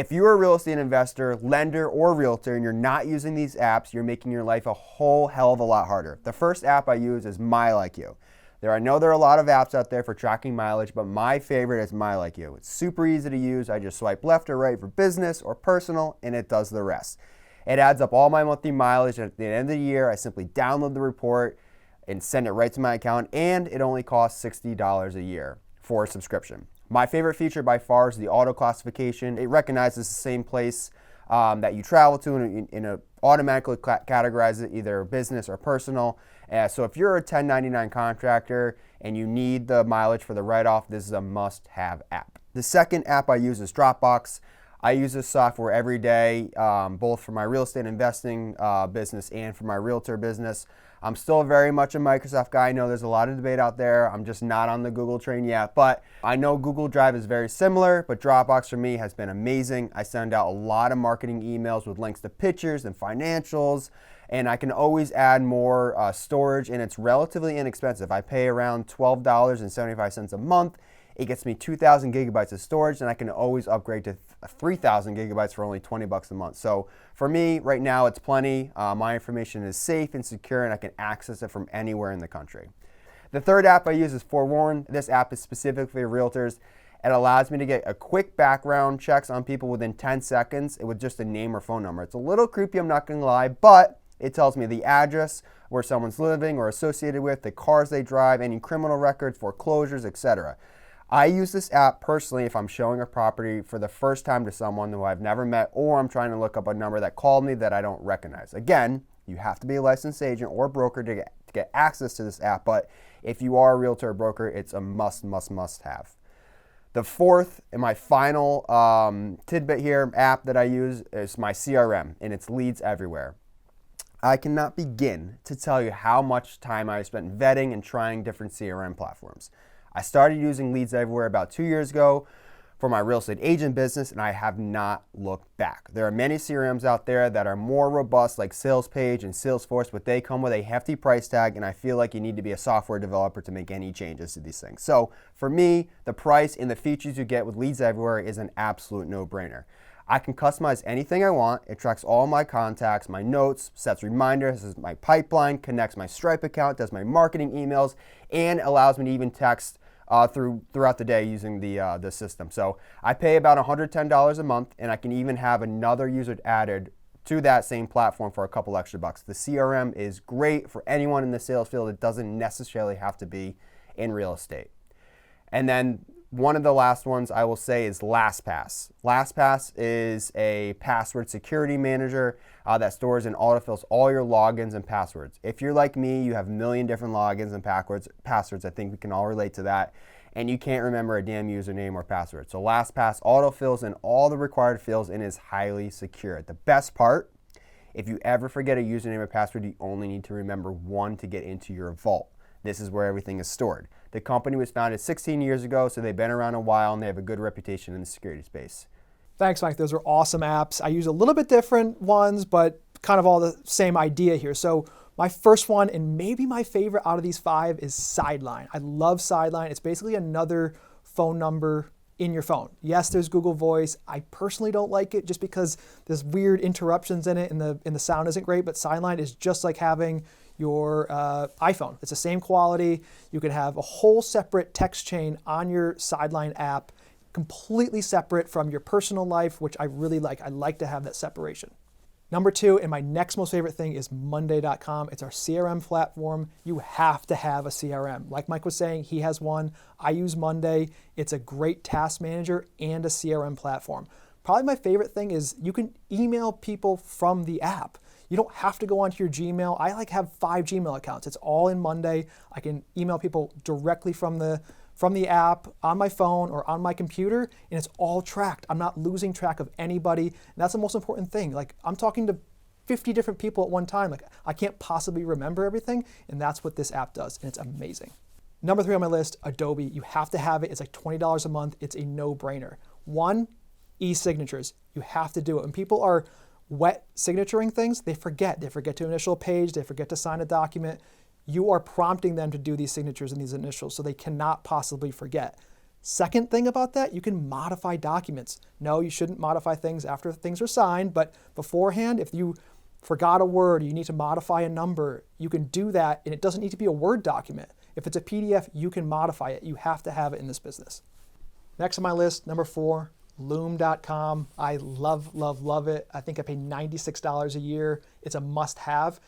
If you're a real estate investor, lender, or realtor and you're not using these apps, you're making your life a whole hell of a lot harder. The first app I use is MyLikeU. I know there are a lot of apps out there for tracking mileage, but my favorite is MyLikeU. It's super easy to use. I just swipe left or right for business or personal, and it does the rest. It adds up all my monthly mileage, and at the end of the year, I simply download the report and send it right to my account, and it only costs $60 a year for a subscription. My favorite feature by far is the auto classification. It recognizes the same place that you travel to and automatically categorizes it either business or personal. So if you're a 1099 contractor and you need the mileage for the write-off, this is a must-have app. The second app I use is Dropbox. I use this software every day, both for my real estate investing business and for my realtor business. I'm still very much a Microsoft guy. I know there's a lot of debate out there. I'm just not on the Google train yet, but I know Google Drive is very similar, but Dropbox for me has been amazing. I send out a lot of marketing emails with links to pictures and financials, and I can always add more storage, and it's relatively inexpensive. I pay around $12.75 a month. It gets me 2,000 gigabytes of storage, and I can always upgrade to 3,000 gigabytes for only $20 a month. So for me, right now, it's plenty. My information is safe and secure, and I can access it from anywhere in the country. The third app I use is Forewarn. This app is specifically for realtors. It allows me to get a quick background checks on people within 10 seconds with just a name or phone number. It's a little creepy, I'm not gonna lie, but it tells me the address where someone's living or associated with, the cars they drive, any criminal records, foreclosures, etc. I use this app personally if I'm showing a property for the first time to someone who I've never met, or I'm trying to look up a number that called me that I don't recognize. Again, you have to be a licensed agent or broker to get access to this app, but if you are a realtor or broker, it's a must have. The fourth and my final tidbit here, app that I use is my CRM, and it's Leads Everywhere. I cannot begin to tell you how much time I spent vetting and trying different CRM platforms. I started using Leads Everywhere about 2 years ago for my real estate agent business, and I have not looked back. There are many CRMs out there that are more robust, like SalesPage and Salesforce, but they come with a hefty price tag, and I feel like you need to be a software developer to make any changes to these things. So for me, the price and the features you get with Leads Everywhere is an absolute no-brainer. I can customize anything I want. It tracks all my contacts, my notes, sets reminders, this is my pipeline, connects my Stripe account, does my marketing emails, and allows me to even text throughout the day using the system. So I pay about $110 a month, and I can even have another user added to that same platform for a couple extra bucks. The CRM is great for anyone in the sales field. It doesn't necessarily have to be in real estate. And then one of the last ones I will say is LastPass. LastPass is a password security manager that stores and autofills all your logins and passwords. If you're like me, you have a million different logins and passwords. I think we can all relate to that. And you can't remember a damn username or password. So LastPass autofills in all the required fields and is highly secure. The best part, if you ever forget a username or password, you only need to remember one to get into your vault. This is where everything is stored. The company was founded 16 years ago, so they've been around a while and they have a good reputation in the security space. Thanks, Mike. Those are awesome apps. I use a little bit different ones, but kind of all the same idea here. So my first one, and maybe my favorite out of these 5, is Sideline. I love Sideline. It's basically another phone number in your phone. Yes, there's Google Voice. I personally don't like it just because there's weird interruptions in it and the sound isn't great, but Sideline is just like having your iPhone. It's the same quality. You can have a whole separate text chain on your Sideline app, completely separate from your personal life, which I really like. I like to have that separation. Number 2, and my next most favorite thing, is Monday.com. It's our CRM platform. You have to have a CRM. Like Mike was saying, he has one. I use Monday. It's a great task manager and a CRM platform. Probably my favorite thing is you can email people from the app. You don't have to go onto your Gmail. I have 5 Gmail accounts. It's all in Monday. I can email people directly from the app on my phone or on my computer, and it's all tracked. I'm not losing track of anybody, and that's the most important thing. Like, I'm talking to 50 different people at one time. Like, I can't possibly remember everything, and that's what this app does, and it's amazing. Number 3 on my list, Adobe. You have to have it. It's like $20 a month. It's a no-brainer. 1, e-signatures. You have to do it. When people are wet signaturing things, they forget. They forget to initial a page. They forget to sign a document. You are prompting them to do these signatures and these initials, so they cannot possibly forget. Second thing about that, you can modify documents. No, you shouldn't modify things after things are signed, but beforehand, if you forgot a word, you need to modify a number, you can do that, and it doesn't need to be a Word document. If it's a PDF, you can modify it. You have to have it in this business. Next on my list, number 4, Loom.com. I love, love, love it. I think I pay $96 a year. It's a must-have.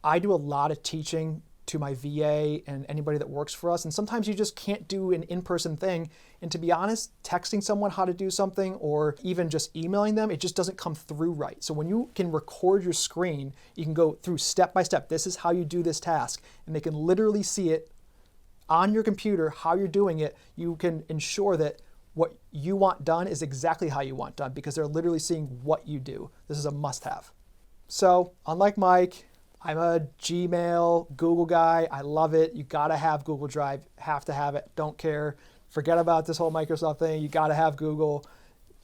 I do a lot of teaching to my VA and anybody that works for us. And sometimes you just can't do an in-person thing. And to be honest, texting someone how to do something or even just emailing them, it just doesn't come through right. So when you can record your screen, you can go through step by step. This is how you do this task. And they can literally see it on your computer, how you're doing it. You can ensure that what you want done is exactly how you want done because they're literally seeing what you do. This is a must-have. So unlike Mike, I'm a Gmail, Google guy. I love it. You gotta have Google Drive. Have to have it. Don't care. Forget about this whole Microsoft thing. You gotta have Google.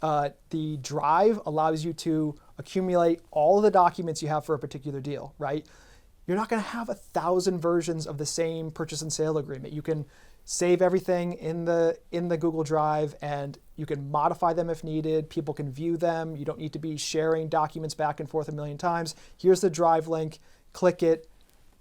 The Drive allows you to accumulate all of the documents you have for a particular deal, right? You're not gonna have 1,000 versions of the same purchase and sale agreement. You can save everything in the Google Drive and you can modify them if needed. People can view them. You don't need to be sharing documents back and forth a million times. Here's the Drive link. Click it.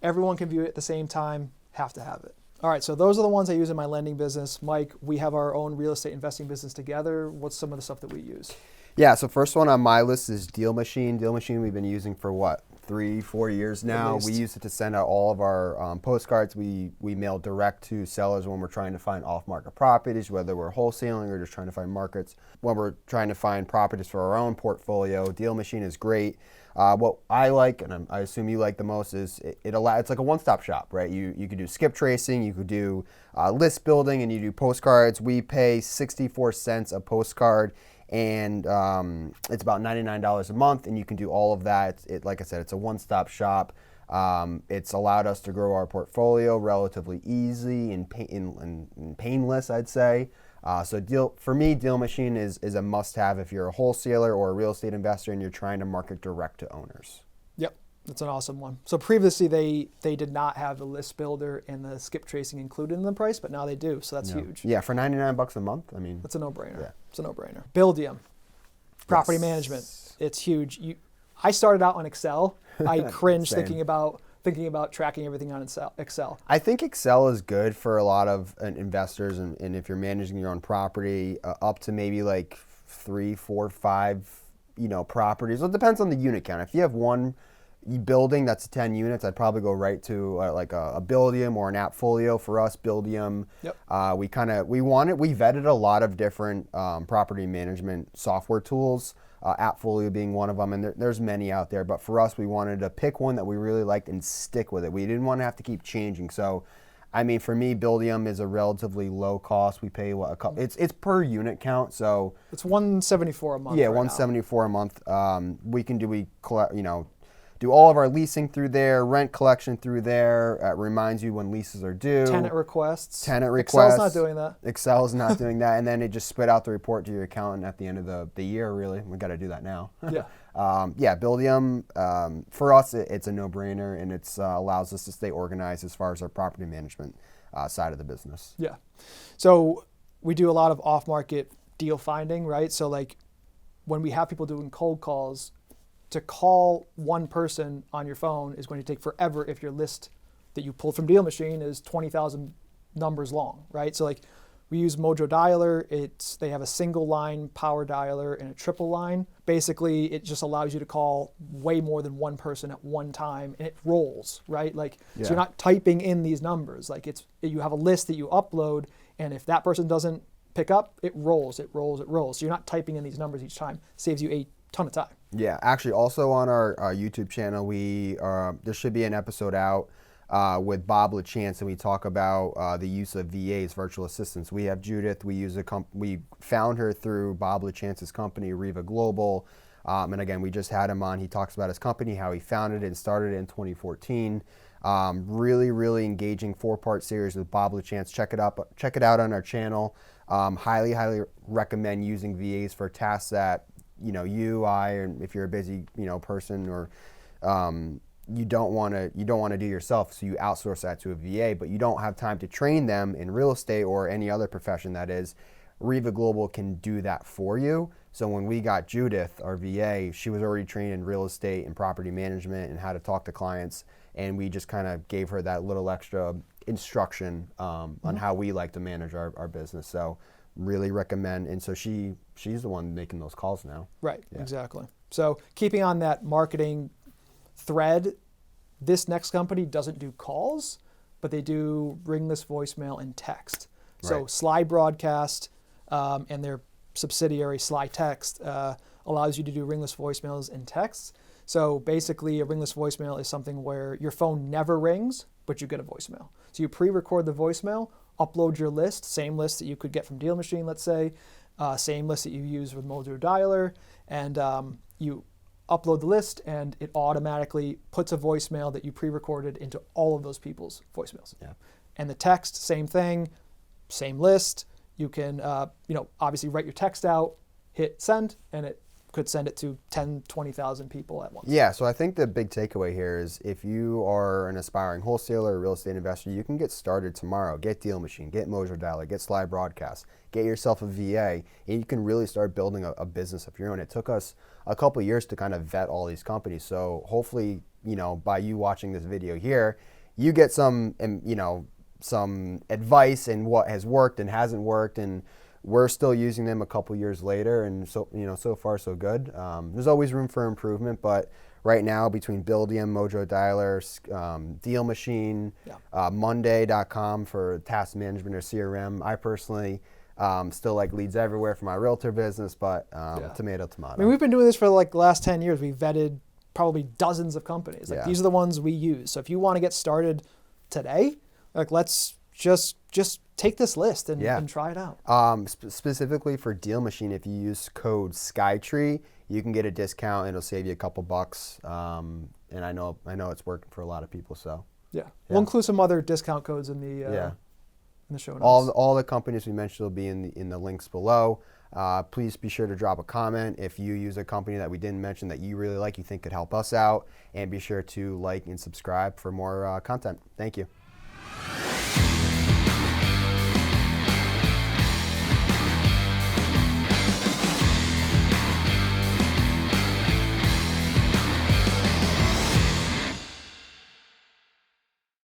Everyone can view it at the same time. Have to have it. All right, so those are the ones I use in my lending business. Mike, we have our own real estate investing business together. What's some of the stuff that we use? Yeah, so first one on my list is Deal Machine. Deal Machine we've been using for what, 3-4 years now. We use it to send out all of our postcards. We mail direct to sellers when we're trying to find off-market properties, whether we're wholesaling or just trying to find markets. When we're trying to find properties for our own portfolio, Deal Machine is great. What I like, and I assume you like the most, is it's like a one-stop shop, right? You could do skip tracing, you could do list building, and you do postcards. We pay 64 cents a postcard, and it's about $99 a month, and you can do all of that. Like I said, it's a one-stop shop. It's allowed us to grow our portfolio relatively easy and painless, I'd say. For me, Deal Machine is a must-have if you're a wholesaler or a real estate investor and you're trying to market direct to owners. Yep, that's an awesome one. So previously they did not have the list builder and the skip tracing included in the price, but now they do, so that's huge. Yeah, for $99 a month, I mean. That's a no-brainer. Yeah. It's a no-brainer. Buildium, property management, it's huge. I started out on Excel. I cringed thinking about tracking everything on Excel. I think Excel is good for a lot of investors, and if you're managing your own property, up to maybe like 3, 4, 5, properties. Well, it depends on the unit count. If you have one building that's 10 units, I'd probably go right to like a Buildium or an Appfolio. For us, Buildium. Yep. We vetted a lot of different property management software tools. Appfolio being one of them, and there's many out there. But for us, we wanted to pick one that we really liked and stick with it. We didn't want to have to keep changing. So, I mean, for me, Buildium is a relatively low cost. We pay it's per unit count, so it's $174 a month. Yeah, $174 a month. We collect, do all of our leasing through there, rent collection through there. It reminds you when leases are due. Tenant requests. Excel's not doing that. Excel's not doing that. And then it just spit out the report to your accountant at the end of the year, really. We got to do that now. Yeah. Buildium, for us, it's a no-brainer, and it allows us to stay organized as far as our property management side of the business. Yeah. So we do a lot of off-market deal finding, right? So like when we have people doing cold calls, to call one person on your phone is going to take forever if your list that you pulled from Deal Machine is 20,000 numbers long, right? So like we use Mojo Dialer. They have a single line power dialer and a triple line. Basically, it just allows you to call way more than one person at one time, and it rolls, right? So you're not typing in these numbers. Like you have a list that you upload, and if that person doesn't pick up, it rolls. So you're not typing in these numbers each time. Saves you a ton of time. Yeah, actually, also on our YouTube channel, there should be an episode out with Bob LaChance, and we talk about the use of VAs, virtual assistants. We have Judith. We found her through Bob LaChance's company, Riva Global. And again, we just had him on. He talks about his company, how he founded it and started it in 2014. Really, really engaging 4-part series with Bob LaChance. Check it out on our channel. Highly, highly recommend using VAs for tasks that I, and if you're a busy person or you don't want to do yourself, so you outsource that to a VA, but you don't have time to train them in real estate or any other profession that is. Riva Global can do that for you. So when we got Judith, our VA, she was already trained in real estate and property management and how to talk to clients, and we just kind of gave her that little extra instruction on how we like to manage our business. So really recommend. And so she's the one making those calls now. Right, exactly. So keeping on that marketing thread, this next company doesn't do calls, but they do ringless voicemail and text. So Sly Broadcast and their subsidiary Sly Text allows you to do ringless voicemails and texts. So basically a ringless voicemail is something where your phone never rings, but you get a voicemail. So you pre-record the voicemail, upload your list, same list that you could get from Deal Machine, let's say, same list that you use with Mojo Dialer, and you upload the list, and it automatically puts a voicemail that you pre-recorded into all of those people's voicemails. Yeah. And the text, same thing, same list. You can, obviously write your text out, hit send, and it could send it to 10, 20,000 people at once. Yeah, so I think the big takeaway here is if you are an aspiring wholesaler or real estate investor, you can get started tomorrow. Get Deal Machine, get Mojo Dialer, get Sly Broadcast, get yourself a VA, and you can really start building a business of your own. It took us a couple of years to kind of vet all these companies. So hopefully, by you watching this video here, you get some advice in what has worked and hasn't worked, and we're still using them a couple years later, and so far so good. There's always room for improvement, but right now between Buildium, Mojo Dialer, Deal Machine, Monday.com for task management or CRM, I personally still like Leads Everywhere for my realtor business, but tomato. I mean, we've been doing this for like the last 10 years. We've vetted probably dozens of companies. These are the ones we use. So if you want to get started today, let's just take this list and try it out. Specifically for Deal Machine, if you use code SkyTree, you can get a discount and it'll save you a couple bucks. And I know it's working for a lot of people. So we'll include some other discount codes in the show notes. All the companies we mentioned will be in the links below. Please be sure to drop a comment if you use a company that we didn't mention that you really like, you think could help us out, and be sure to like and subscribe for more content. Thank you.